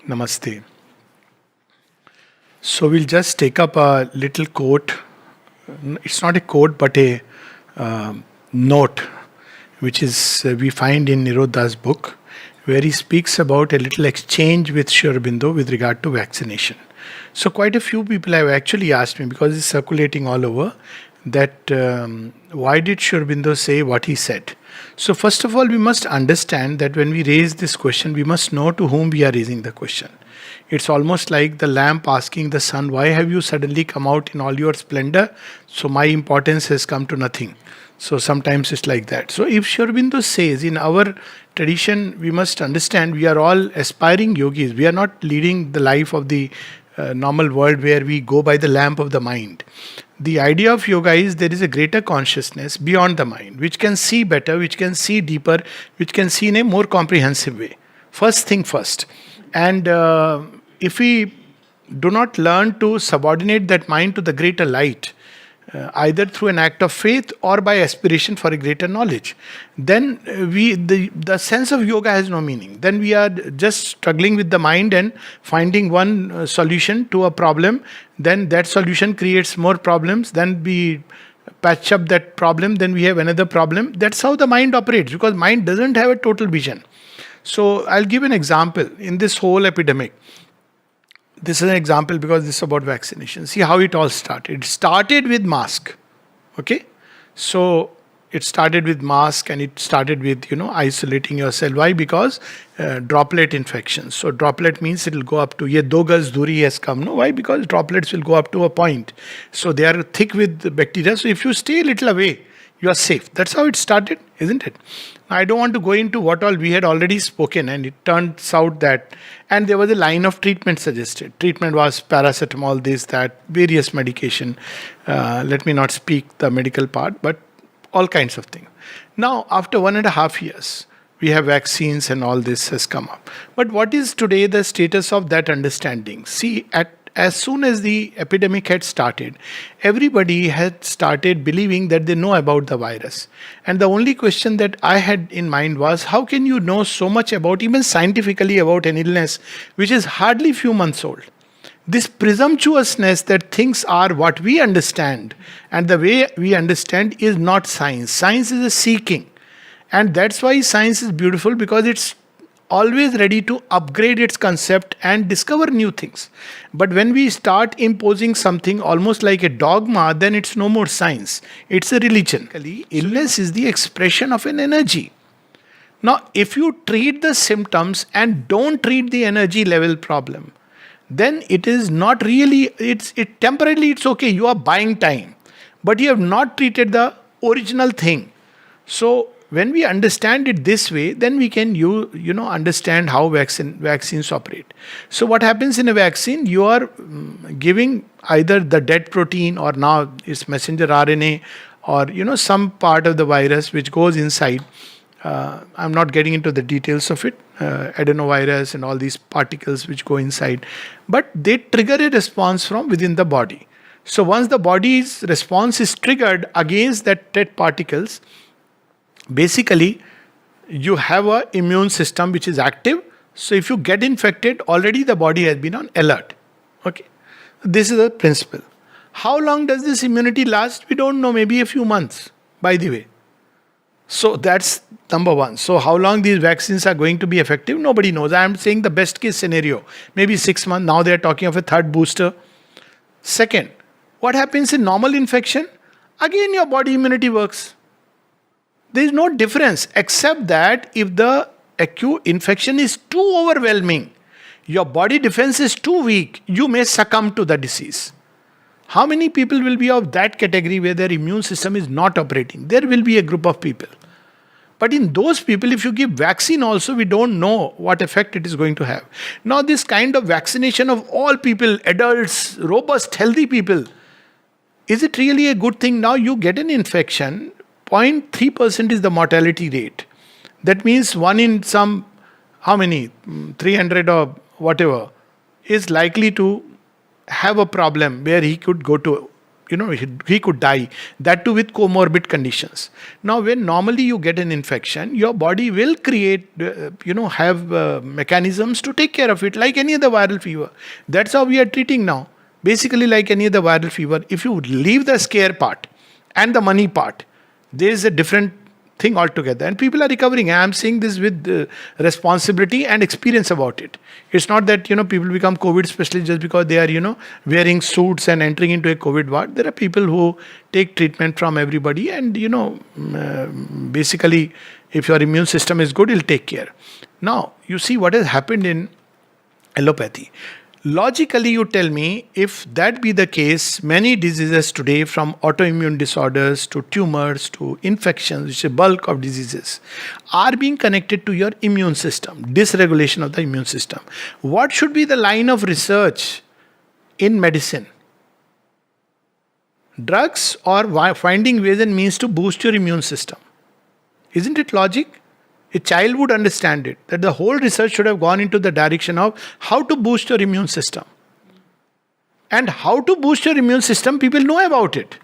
Namaste. So we'll just take up a little quote. It's not a quote, but a note, which is we find in Nirodha's book, where he speaks about a little exchange with Sri Aurobindo with regard to vaccination. So quite a few people have actually asked me, because it's circulating all over, that why did Sri Aurobindo say what he said? So first of all, we must understand that when we raise this question, we must know to whom we are raising the question. It's almost like the lamp asking the sun, why have you suddenly come out in all your splendor? So my importance has come to nothing. So sometimes it's like that. So if Sri Aurobindo says, in our tradition, we must understand we are all aspiring yogis. We are not leading the life of the normal world where we go by the lamp of the mind. The idea of yoga is there is a greater consciousness beyond the mind, which can see better, which can see deeper, which can see in a more comprehensive way. First thing first. And if we do not learn to subordinate that mind to the greater light, either through an act of faith or by aspiration for a greater knowledge, then the sense of yoga has no meaning. Then we are just struggling with the mind and finding one solution to a problem. Then that solution creates more problems. Then we patch up that problem. Then we have another problem. That's how the mind operates, because mind doesn't have a total vision. So I'll give an example in this whole epidemic. This is an example because this is about vaccination. See how it all started. It started with mask. Okay? So it started with mask, and it started with, isolating yourself. Why? Because droplet infections. So droplet means it will go up to, ye 2 gaz duri has come. No, why? Because droplets will go up to a point. So they are thick with the bacteria. So if you stay a little away, you are safe. That's how it started, isn't it? I don't want to go into what all we had already spoken, and it turns out that, and there was a line of treatment suggested. Treatment was paracetamol, this, that, various medication. Let me not speak the medical part, but all kinds of things. Now, after 1.5 years, we have vaccines and all this has come up. But what is today the status of that understanding? See, as soon as the epidemic had started, everybody had started believing that they know about the virus. And the only question that I had in mind was, how can you know so much about, even scientifically, about an illness which is hardly few months old? This presumptuousness that things are what we understand, and the way we understand is not science. Science is a seeking. And that's why science is beautiful, because it's always ready to upgrade its concept and discover new things. But when we start imposing something almost like a dogma, then it's no more science. It's a religion. Illness is the expression of an energy. Now, if you treat the symptoms and don't treat the energy level problem, then it is not really, temporarily it's okay, you are buying time. But you have not treated the original thing. So when we understand it this way, then we can understand how vaccines operate. So what happens in a vaccine? You are giving either the dead protein, or now it's messenger RNA, or some part of the virus which goes inside. I'm not getting into the details of it. Adenovirus and all these particles which go inside, but they trigger a response from within the body. So once the body's response is triggered against that dead particles, basically, you have an immune system which is active. So if you get infected, already the body has been on alert. Okay, this is the principle. How long does this immunity last? We don't know. Maybe a few months, by the way. So that's number one. So how long these vaccines are going to be effective? Nobody knows. I am saying the best case scenario. Maybe 6 months. Now they are talking of a third booster. Second, what happens in normal infection? Again, your body immunity works. There is no difference, except that if the acute infection is too overwhelming, your body defense is too weak, you may succumb to the disease. How many people will be of that category where their immune system is not operating? There will be a group of people. But in those people, if you give vaccine also, we don't know what effect it is going to have. Now, this kind of vaccination of all people, adults, robust, healthy people, is it really a good thing? Now you get an infection, 0.3% is the mortality rate. That means one in some, how many, 300 or whatever, is likely to have a problem where he could go to he could die. That too with comorbid conditions. Now, when normally you get an infection, your body will create, have mechanisms to take care of it, like any other viral fever. That's how we are treating now. Basically, like any other viral fever, if you leave the scare part and the money part, there is a different thing altogether, and people are recovering. I am saying this with responsibility and experience about it. It's not that people become COVID specialists just because they are wearing suits and entering into a COVID ward. There are people who take treatment from everybody, and basically, if your immune system is good, it'll take care. Now you see what has happened in allopathy. Logically, you tell me, if that be the case, many diseases today, from autoimmune disorders to tumors to infections, which is a bulk of diseases, are being connected to your immune system, dysregulation of the immune system. What should be the line of research in medicine? Drugs or finding ways and means to boost your immune system? Isn't it logic? A child would understand it, that the whole research should have gone into the direction of how to boost your immune system. And how to boost your immune system, people know about it.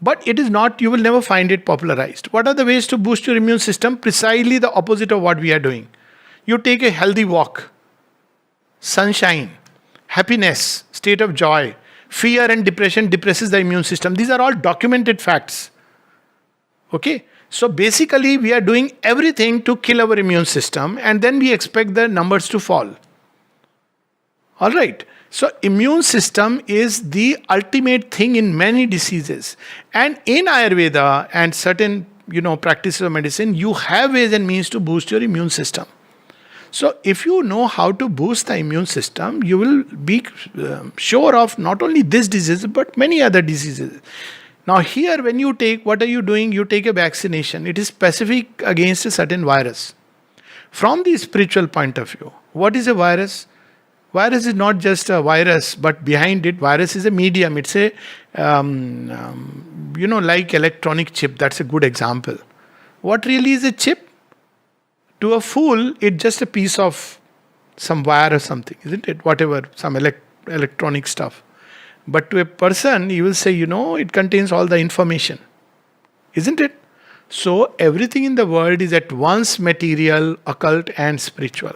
But it is not, you will never find it popularized. What are the ways to boost your immune system? Precisely the opposite of what we are doing. You take a healthy walk, sunshine, happiness, state of joy. Fear and depression depresses the immune system. These are all documented facts. Okay? So basically, we are doing everything to kill our immune system, and then we expect the numbers to fall. All right. So immune system is the ultimate thing in many diseases. And in Ayurveda and certain practices of medicine, you have ways and means to boost your immune system. So if you know how to boost the immune system, you will be sure of not only this disease, but many other diseases. Now here, when you take, what are you doing? You take a vaccination. It is specific against a certain virus. From the spiritual point of view, what is a virus? Virus is not just a virus, but behind it, virus is a medium. It's a, like electronic chip. That's a good example. What really is a chip? To a fool, it's just a piece of some wire or something, isn't it? Whatever, some electronic stuff. But to a person, you will say, it contains all the information. Isn't it? So, everything in the world is at once material, occult, and spiritual.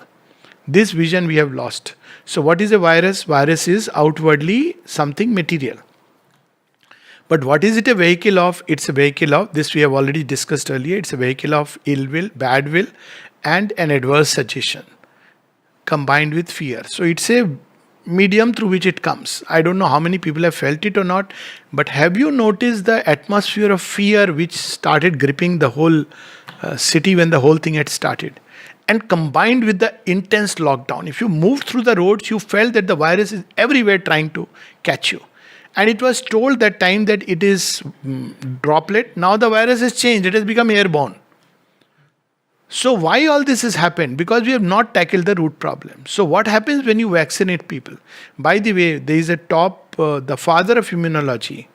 This vision we have lost. So, what is a virus? Virus is outwardly something material. But what is it a vehicle of? It's a vehicle of, this we have already discussed earlier, it's a vehicle of ill will, bad will, and an adverse suggestion combined with fear. So, it's a medium through which it comes. I don't know how many people have felt it or not, but have you noticed the atmosphere of fear which started gripping the whole city when the whole thing had started? And combined with the intense lockdown, if you moved through the roads, you felt that the virus is everywhere trying to catch you. And it was told that time that it is droplet. Now the virus has changed, it has become airborne. So why all this has happened? Because we have not tackled the root problem. So what happens when you vaccinate people? By the way, there is a the father of immunology.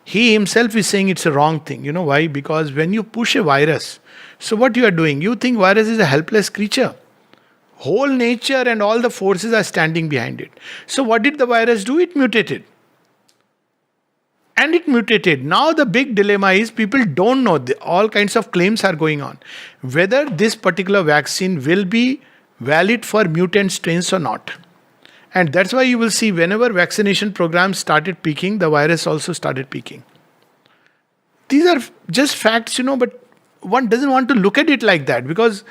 He himself is saying it's a wrong thing. You know why? Because when you push a virus, so what you are doing? You think virus is a helpless creature. Whole nature and all the forces are standing behind it. So what did the virus do? It mutated. And it mutated. Now the big dilemma is people don't know. All kinds of claims are going on. Whether this particular vaccine will be valid for mutant strains or not. And that's why you will see whenever vaccination programs started peaking, the virus also started peaking. These are just facts, but one doesn't want to look at it like that because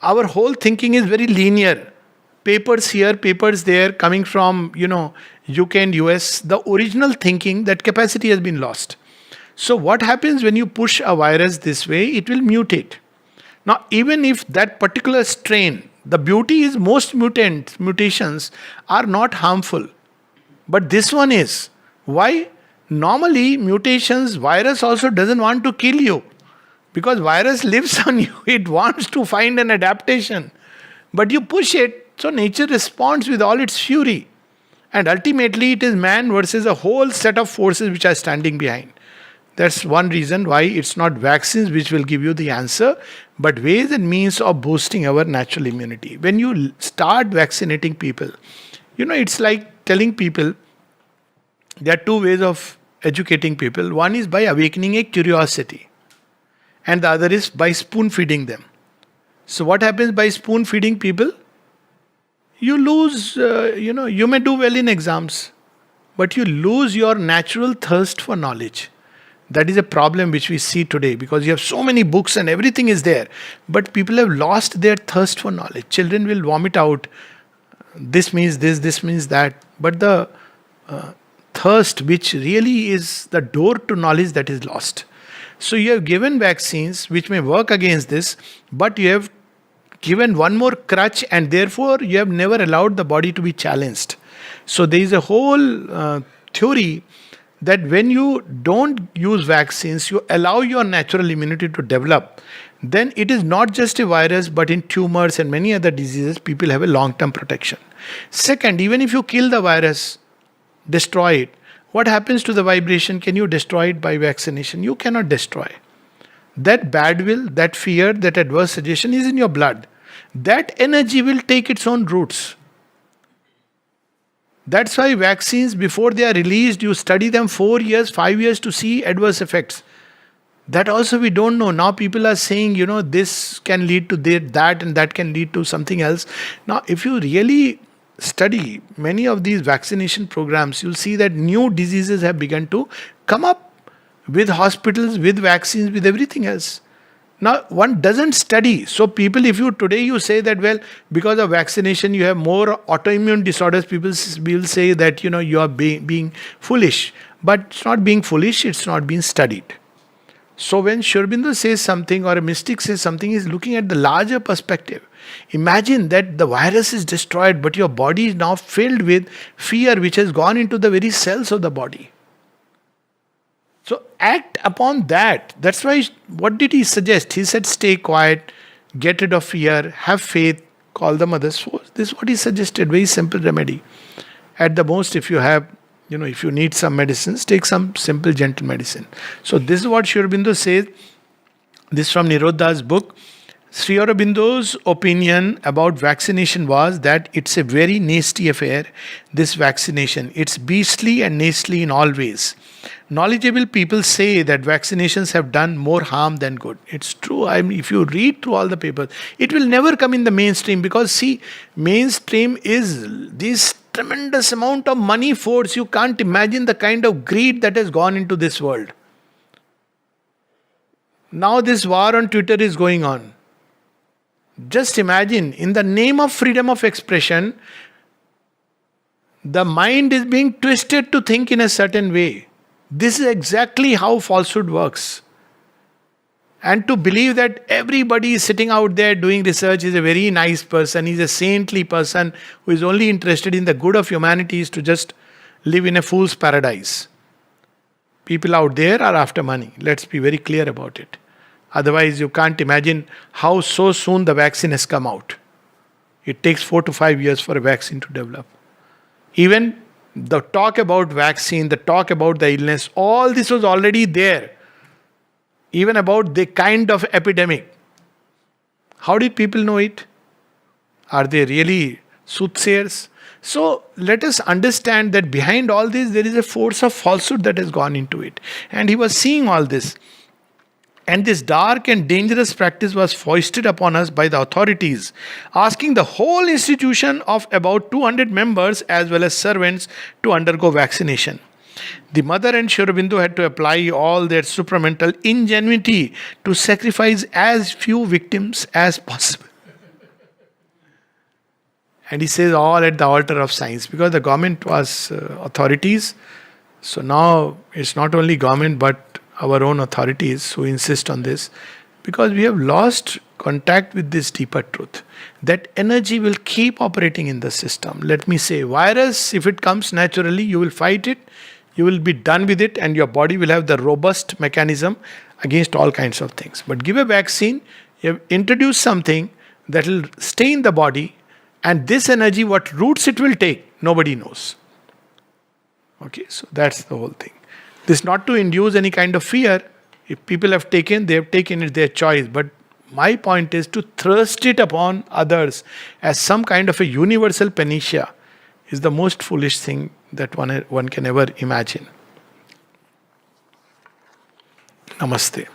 our whole thinking is very linear. Papers here, papers there, coming from, UK and US, the original thinking, that capacity has been lost. So what happens when you push a virus this way? It will mutate. Now, even if that particular strain, the beauty is most mutations are not harmful. But this one is. Why? Normally, mutations, virus also doesn't want to kill you. Because virus lives on you. It wants to find an adaptation. But you push it, so nature responds with all its fury. And ultimately, it is man versus a whole set of forces which are standing behind. That's one reason why it's not vaccines which will give you the answer, but ways and means of boosting our natural immunity. When you start vaccinating people, it's like telling people there are two ways of educating people. One is by awakening a curiosity, and the other is by spoon feeding them. So, what happens by spoon feeding people? You lose, you may do well in exams, but you lose your natural thirst for knowledge. That is a problem which we see today, because you have so many books and everything is there, but people have lost their thirst for knowledge. Children will vomit out, this means this means that, but the thirst, which really is the door to knowledge, that is lost. So you have given vaccines which may work against this, but you have given one more crutch, and therefore you have never allowed the body to be challenged. So there is a whole theory that when you don't use vaccines, you allow your natural immunity to develop, then it is not just a virus, but in tumors and many other diseases, people have a long-term protection. Second, even if you kill the virus, destroy it, what happens to the vibration? Can you destroy it by vaccination? You cannot destroy. That bad will, that fear, that adverse suggestion is in your blood. That energy will take its own roots. That's why vaccines, before they are released, you study them 4 years, 5 years to see adverse effects. That also we don't know. Now people are saying, this can lead to that, and that can lead to something else. Now, if you really study many of these vaccination programs, you'll see that new diseases have begun to come up with hospitals, with vaccines, with everything else. Now, one doesn't study. So people, if you today you say that, well, because of vaccination you have more autoimmune disorders, people will say that, you are being foolish. But it's not being foolish, it's not being studied. So when Sri Aurobindo says something, or a mystic says something, he's looking at the larger perspective. Imagine that the virus is destroyed, but your body is now filled with fear which has gone into the very cells of the body. So act upon that. That's why, what did he suggest? He said, stay quiet, get rid of fear, have faith, call the mother's force. This is what he suggested, very simple remedy. At the most, if you have, if you need some medicines, take some simple, gentle medicine. So this is what Sri Aurobindo says. This is from Nirodha's book. Sri Aurobindo's opinion about vaccination was that it's a very nasty affair, this vaccination. It's beastly and nasty in all ways. Knowledgeable people say that vaccinations have done more harm than good. It's true. If you read through all the papers, it will never come in the mainstream, because see, mainstream is this tremendous amount of money force. You can't imagine the kind of greed that has gone into this world. Now this war on Twitter is going on. Just imagine, in the name of freedom of expression, the mind is being twisted to think in a certain way. This is exactly how falsehood works. And to believe that everybody is sitting out there doing research is a very nice person, he's a saintly person who is only interested in the good of humanity, is to just live in a fool's paradise. People out there are after money. Let's be very clear about it. Otherwise, you can't imagine how so soon the vaccine has come out. It takes 4 to 5 years for a vaccine to develop. Even the talk about vaccine, the talk about the illness, all this was already there. Even about the kind of epidemic. How did people know it? Are they really soothsayers? So let us understand that behind all this there is a force of falsehood that has gone into it. And he was seeing all this. And this dark and dangerous practice was foisted upon us by the authorities, asking the whole institution of about 200 members as well as servants to undergo vaccination. The mother and Sri Aurobindo had to apply all their supramental ingenuity to sacrifice as few victims as possible. And he says all at the altar of science, because the government was authorities. So now it's not only government but our own authorities who insist on this, because we have lost contact with this deeper truth. That energy will keep operating in the system. Let me say, virus, if it comes naturally, you will fight it, you will be done with it, and your body will have the robust mechanism against all kinds of things. But give a vaccine, you have introduced something that will stay in the body, and this energy, what roots it will take, nobody knows. Okay, so that's the whole thing. This is not to induce any kind of fear. If people have taken, they have taken it, their choice. But my point is to thrust it upon others as some kind of a universal panacea is the most foolish thing that one can ever imagine. Namaste.